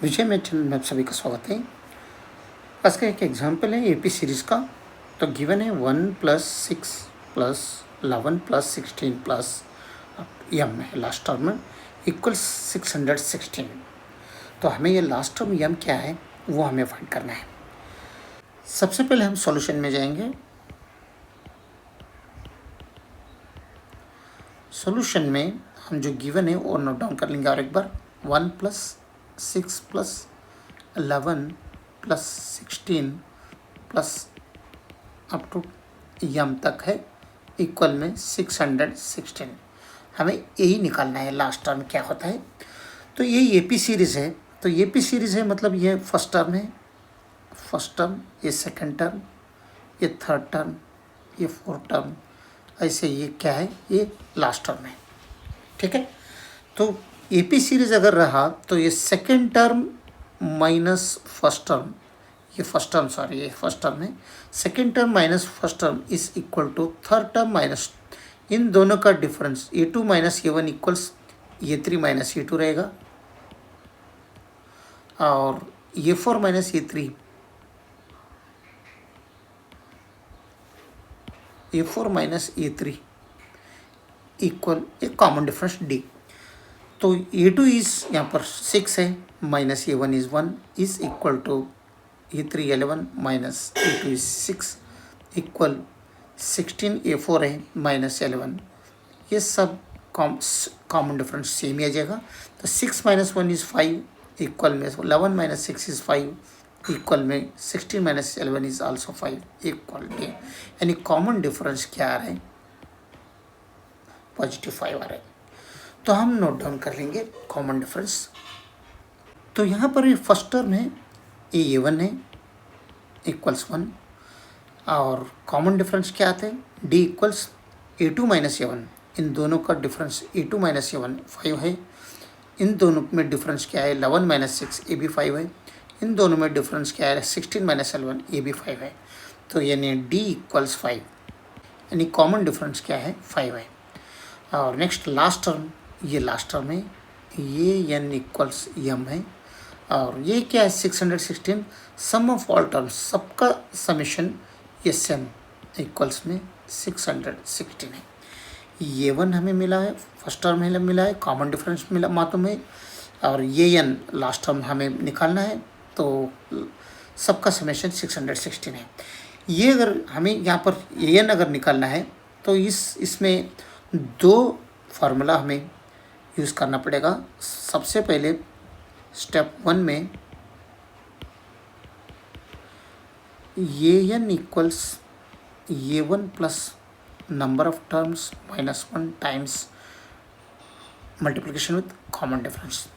विजय में चैनल में आप सभी का स्वागत है। आज का एक एग्जाम्पल है एपी सीरीज़ का। तो गिवन है 1 + 6 + 11 + 16 प्लस एम है लास्ट टर्म में इक्वल 616। तो हमें ये लास्ट टर्म एम क्या है वो हमें फाइंड करना है। सबसे पहले हम सॉल्यूशन में जाएंगे। सॉल्यूशन में हम जो गिवन है वो नोट डाउन कर लेंगे और एक बार 1 + 6 + 11 + 16 प्लस अप टू यम तक है इक्वल में 616। हमें यही निकालना है लास्ट टर्म क्या होता है। तो ये एपी सीरीज़ है। तो एपी सीरीज़ है मतलब ये फर्स्ट टर्म है, फर्स्ट टर्म, ये सेकंड टर्म, ये थर्ड टर्म, ये फोर्थ टर्म, ऐसे ये क्या है, ये लास्ट टर्म है। ठीक है। तो एपी सीरीज़ अगर रहा तो ये second term minus first term, ये फर्स्ट टर्म सॉरी ये फर्स्ट टर्म है, second term minus first term is equal to third term minus, इन दोनों का difference a2 - a1 equals a3 - a2 रहेगा और a4 - a3 इक्वल एक कॉमन डिफरेंस d। तो a2 इज यहाँ पर 6 है minus a1 is 1 is equal to a3 11 minus a2 is 6 equal 16 a4 है माइनस 11। ये सब कॉमन डिफरेंस सेम ही आ जाएगा। तो 6 - 1 इज 5 इक्वल में 11 - 6 इज 5 इक्वल में 16 - 11 इज आल्सो 5 इक्वल टू, यानी कॉमन डिफरेंस क्या आ रहा है, पॉजिटिव 5 आ रहा है। तो हम नोट डाउन कर लेंगे कॉमन डिफरेंस। तो यहाँ पर ये फर्स्ट टर्म है a1 है इक्वल्स 1 और कॉमन डिफरेंस क्या आता है d इक्वल्स a2 - a1। इन दोनों का डिफरेंस a2 - a1 5 है। इन दोनों में डिफरेंस क्या है 11 - 6 ये भी 5 है। इन दोनों में डिफरेंस क्या है 16 - 11 ये भी 5 है। तो यानी d इक्वल्स 5, यानी कॉमन डिफरेंस क्या है 5 है। और नेक्स्ट लास्ट टर्म, ये लास्ट टर्म है, ये n इक्वल्स m है और ये क्या है 616, सम ऑफ ऑल टर्म्स सबका समेशन sm इक्वल्स में 616 है। ये 1 हमें मिला है, फर्स्ट टर्म हमें मिला है, कॉमन डिफरेंस मिला मालूम है और ये n लास्ट टर्म हमें निकालना है। तो सबका समेशन 616 है। ये अगर हमें यहाँ पर ये n अगर निकालना है तो इसमें दो फार्मूला हमें यूज़ करना पड़ेगा। सबसे पहले स्टेप 1 में ये n equals a1 plus number of terms -1 times multiplication with common difference,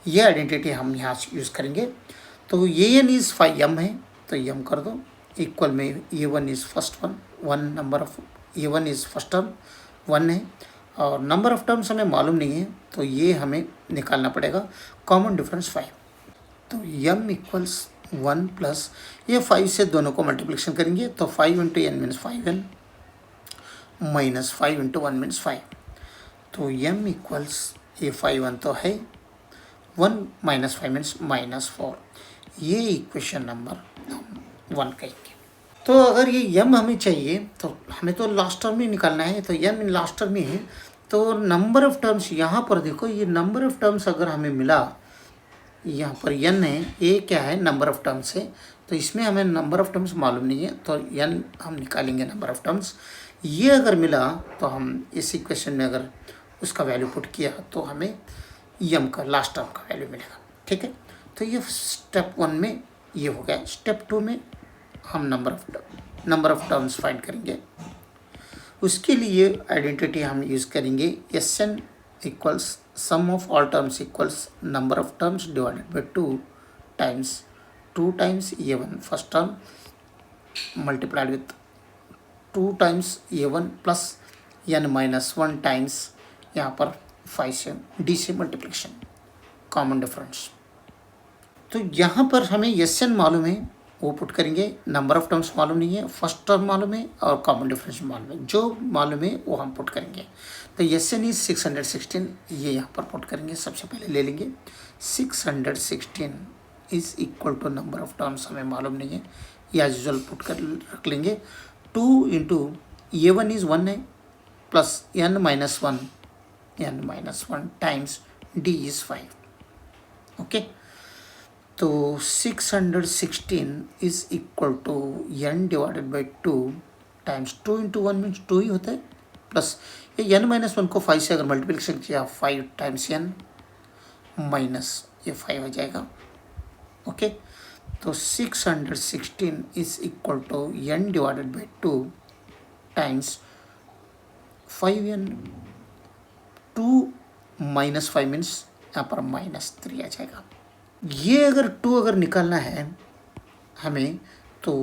ये आइडेंटिटी हम यहाँ यूज़ करेंगे। तो ये n इज़ 5m है तो m कर दो इक्वल में a1 is first one number of a1 is first term 1 है और नंबर ऑफ टर्म्स हमें मालूम नहीं है तो ये हमें निकालना पड़ेगा कॉमन डिफरेंस 5। तो m इक्वल्स 1 प्लस ये 5 से दोनों को मल्टीप्लिकेशन करेंगे तो 5 × n means 5n minus 5 × 1 means 5। तो m इक्वल्स ये 5 तो है 1 - 5 मीन्स -4। ये इक्वेशन नंबर 1 कहेंगे। तो अगर ये m हमें चाहिए तो हमें तो लास्ट टर्म ही निकालना है। तो m लास्ट टर्म ही है। तो नंबर ऑफ टर्म्स यहाँ पर देखो, ये नंबर ऑफ टर्म्स अगर हमें मिला, यहाँ पर n है, a क्या है नंबर ऑफ टर्म्स है, तो इसमें हमें नंबर ऑफ टर्म्स मालूम नहीं है तो n हम निकालेंगे नंबर ऑफ टर्म्स। ये अगर मिला तो हम इस इक्वेशन में अगर उसका वैल्यू पुट किया तो हमें m का लास्ट टर्म का वैल्यू मिलेगा। ठीक है। तो ये स्टेप 1 में ये हो गया। स्टेप 2 में हम नंबर ऑफ टर्म्स फाइंड करेंगे। उसके लिए आइडेंटिटी हम यूज़ करेंगे Sn equals sum of all terms equals number of terms divided by 2 times a1 first term multiplied with 2 times a1 plus n - 1 times यहाँ पर 5 से d से मल्टीप्लिकेशन कॉमन डिफरेंस। तो यहाँ पर हमें Sn मालूम है वो पुट करेंगे, नंबर ऑफ टर्म्स मालूम नहीं है, फर्स्ट टर्म मालूम है और कॉमन डिफरेंस मालूम है। जो मालूम है वो हम पुट करेंगे। तो Sn इज 616, ये यहाँ पर पुट करेंगे। सबसे पहले ले लेंगे 616 is equal to number of terms हमें मालूम नहीं है, या एज यूजल पुट कर रख लेंगे 2 इंटू A1 इज 1 है plus n-1 times D is 5। Okay, तो 616 is equal to n divided by 2 times 2 into 1 means 2 ही होता है, प्लस ये n-1 को 5 से अगर मल्टीप्लिकेशन किया 5 टाइम्स n माइनस ये 5 हो जाएगा। ओके, तो 616 is equal to n divided by 2 times 5n, 2 minus 5 means यहाँ पर -3 आ जाएगा। ये अगर 2 अगर निकालना है हमें तो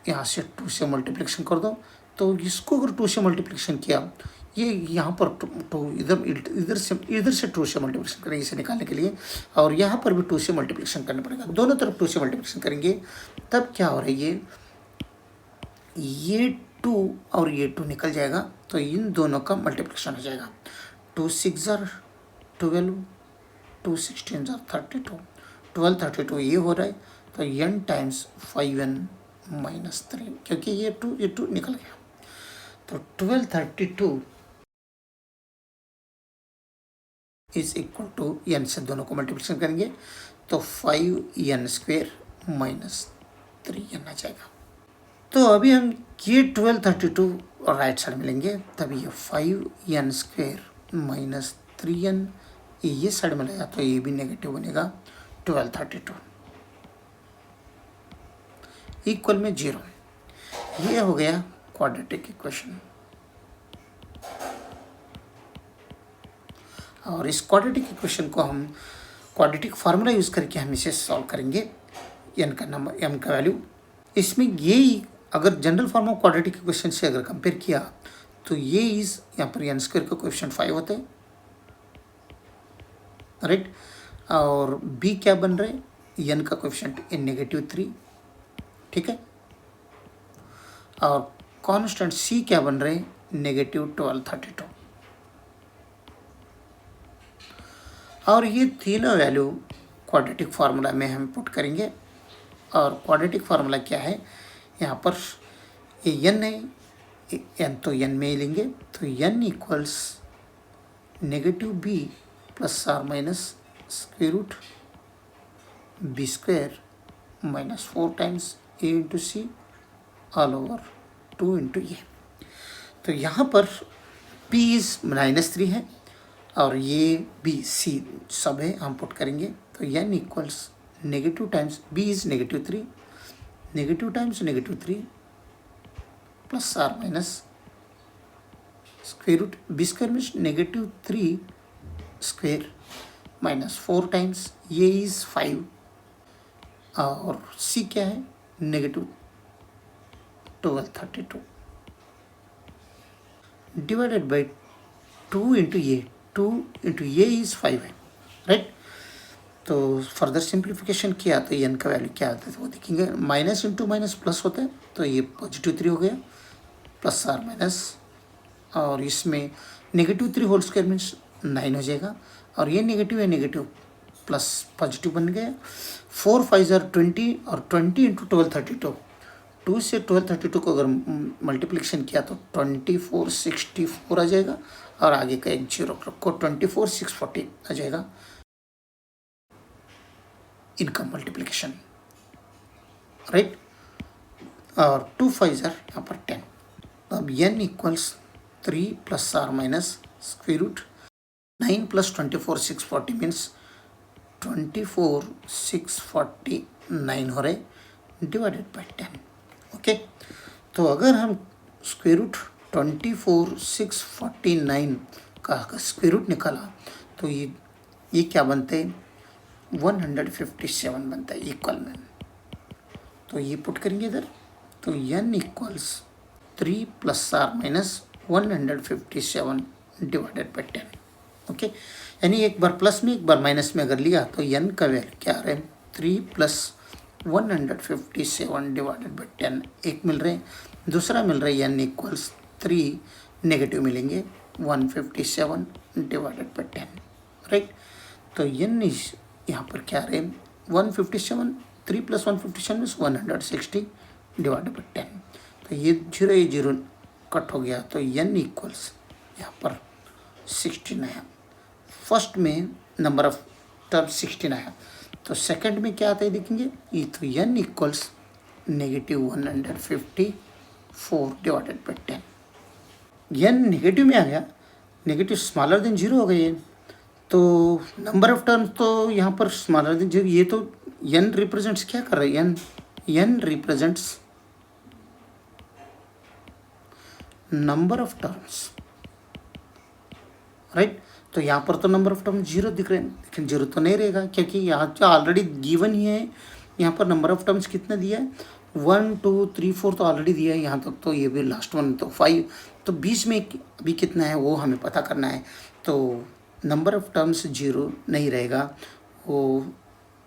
यहाँ से 2 से मल्टीप्लिकेशन कर दो, तो इसको अगर 2 से मल्टीप्लिकेशन किया, ये यहाँ पर 2 इधर से 2 से मल्टीप्लिकेशन करेंगे इसे निकालने के लिए, और यहाँ पर भी 2 से मल्टीप्लिकेशन करना पड़ेगा, दोनों तरफ 2 से मल्टीप्लिकेशन करेंगे, तब क्या हो रहा है ये 2 और ये 2 निकल जाएगा, तो इन दोनों का मल्टीप्लिकेशन हो जाएगा। 2 6 12, 2 16 32, 12 32 ये हो रहा है, तो n टाइम्स 5n माइनस 3, क्योंकि ये 2 निकल गया, तो 1232 इज इक्वल टू n से दोनों को मल्टीप्लिकेशन करेंगे तो 5n² माइनस 3n आ जाएगा। तो अभी हम ये 1232 और राइट साइड में लेंगे, तभी ये 5n² माइनस 3n ये साइड में लेगा तो ये भी नेगेटिव बनेगा, 1232 इक्वल में 0। ये हो गया क्वाड्रेटिक इक्वेशन, और इस क्वाड्रेटिक इक्वेशन को हम क्वाड्रेटिक फार्मूला यूज़ करके हम इसे सॉल्व करेंगे। n का नंबर, m का वैल्यू, इसमें ये अगर general form of quadratic equation से अगर कंपेयर किया तो ये इज यहाँ पर n² का कोएफिशिएंट 5 होता है, राइट, और b क्या बन रहा है, n का कोएफिशिएंट -3, ठीक है, और कांस्टेंट c क्या बन रहे हैं, -1232, और ये तीनों वैल्यू क्वाड्रेटिक फार्मूला में हम पुट करेंगे। और क्वाड्रेटिक फार्मूला क्या है, यहाँ पर ये n है, n तो n में ही लेंगे, तो n equals -b plus or minus square root b² minus 4 times a into c all over 2 into a. तो यहाँ पर p इज -3 है और ये b c सब है, हम पुट करेंगे, तो n equals negative times b is -3, negative times -3 plus or minus square root b² means -3 square minus 4 times ये इज 5, और c क्या है, -1232 divided by 2 into a, 2 into a is 5 है, राइट। तो फर्दर सिंप्लीफिकेशन किया तो n का value क्या आता है वो देखेंगे, माइनस इंटू माइनस प्लस होता है, तो ये +3 हो गया, प्लस आर माइनस, और इसमें -3 होल स्क्वायर मीन्स 9 हो जाएगा, और ये नेगेटिव है, नेगेटिव प्लस पॉजिटिव बन गया, 4 5 20, और 20 इंटू 1232, 2 से 1232 को अगर मल्टीप्लिकेशन किया तो 2464 आ जाएगा, और आगे का एक 0 रखो, 24640 आ जाएगा इनका मल्टीप्लिकेशन, राइट, और 2 5 यहाँ पर 10। अब n equals 3 plus or minus square root 9 plus 24640 means 24649 हो रहे डिवाइडेड बाई 10। ओके, तो अगर हम स्क्वायर रूट 24649 का स्क्वायर रूट निकाला तो ये क्या बनते हैं, 157 बनता है इक्वल में, तो ये पुट करेंगे इधर, तो n equals 3 plus or minus 157 divided by 10। Okay, यानी एक बार प्लस में एक बार माइनस में अगर लिया तो n का वैल्यू क्या आ रहा है, 3 प्लस 157 डिवाइडेड बाई 10 एक मिल रहे हैं, दूसरा मिल रहा है n इक्वल्स 3 नेगेटिव मिलेंगे 157 डिवाइडेड बाई 10, राइट। तो n इज यहाँ पर क्या आ रहे हैं 157, 3 + 157 मीन्स 160 डिवाइडेड बाई 10। तो ये 0 कट हो गया, तो n इक्वल्स यहाँ पर 16 आया। फर्स्ट में नंबर ऑफ टर्म 16 आया, तो सेकंड में क्या आता है देखेंगे, ये तो n equals -154 divided by 10। n negative में आ गया, नेगेटिव स्मॉलर देन 0 हो गई है, तो नंबर ऑफ टर्म्स तो यहाँ पर स्मॉलर देन 0, ये तो n रिप्रेजेंट्स क्या कर रहा है, n represents number of terms, right. तो यहाँ पर तो नंबर ऑफ टर्म 0 दिख रहे हैं, लेकिन 0 तो नहीं रहेगा क्योंकि यहाँ तो ऑलरेडी गिवन ही है। यहाँ पर नंबर ऑफ टर्म्स कितना दिया है, 1 2 3 4 तो ऑलरेडी दिया है यहाँ तक, तो ये भी लास्ट वन तो 5, तो बीच में अभी कितना है वो हमें पता करना है। तो नंबर ऑफ टर्म्स 0 नहीं रहेगा, वो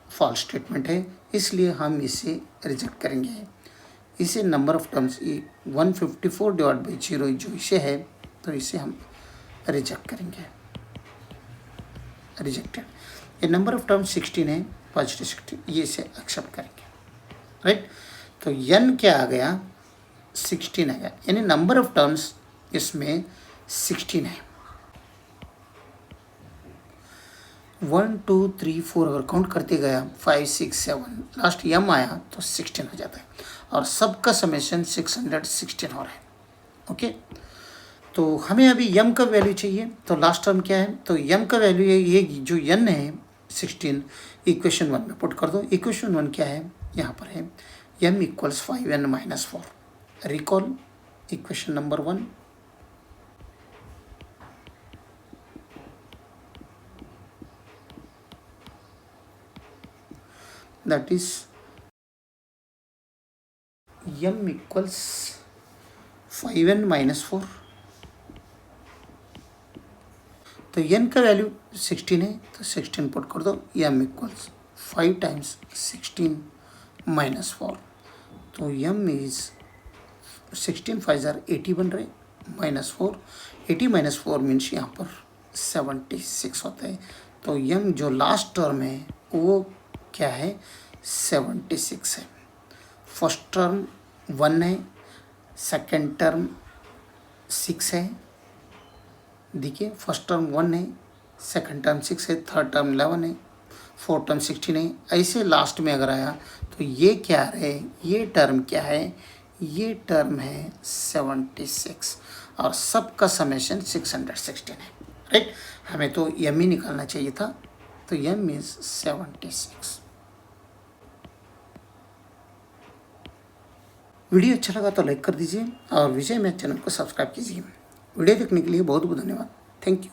फॉल्स स्टेटमेंट है, इसलिए हम इसे रिजेक्ट करेंगे। इसे number of terms 154 divide by 0 जो इसे है, तो इसे हम रिजेक्ट करेंगे, रिजेक्टेड। ये नंबर ऑफ टर्म्स 16 है, पॉजिटिव 16, ये इसे एक्सेप्ट करेंगे, राइट। तो n क्या आ गया, 16 आ गया, यानी नंबर ऑफ टर्म्स इसमें 16 है। 1 2 3 4 अगर काउंट करते गया 5 6 7 लास्ट m आया तो 16 हो जाता है, और सबका समेशन 616 हो रहा है, ओके। तो हमें अभी m का वैल्यू चाहिए, तो लास्ट टर्म क्या है, तो m का वैल्यू है ये जो n है 16, इक्वेशन 1 में पुट कर दो। इक्वेशन 1 क्या है, यहाँ पर है m equals 5n - 4। Recall equation number 1, that is m equals 5n - 4। तो n का वैल्यू 16 है, तो 16 पुट कर दो, m इक्वल्स 5 टाइम्स 16 - 4। तो m इज 16 5 80 बन रहे, -4, 80 - 4 मीन्स यहाँ पर 76 होता है। तो m जो लास्ट टर्म है वो क्या है, 76 है। फर्स्ट टर्म 1 है, सेकेंड टर्म 6 है, देखिए फर्स्ट टर्म 1 है, सेकंड टर्म 6 है, थर्ड टर्म 11 है, फोर्थ टर्म 16 है। ऐसे लास्ट में अगर आया तो ये क्या है, ये टर्म क्या है, ये टर्म है 76, और सबका समेशन 616 है, राइट। हमें तो m ही निकालना चाहिए था, तो m इज 76। वीडियो अच्छा लगा तो लाइक कर दीजिए, और विजय मैथ चैनल को सब्सक्राइब कीजिए। वीडियो देखने के लिए बहुत बहुत धन्यवाद, थैंक यू।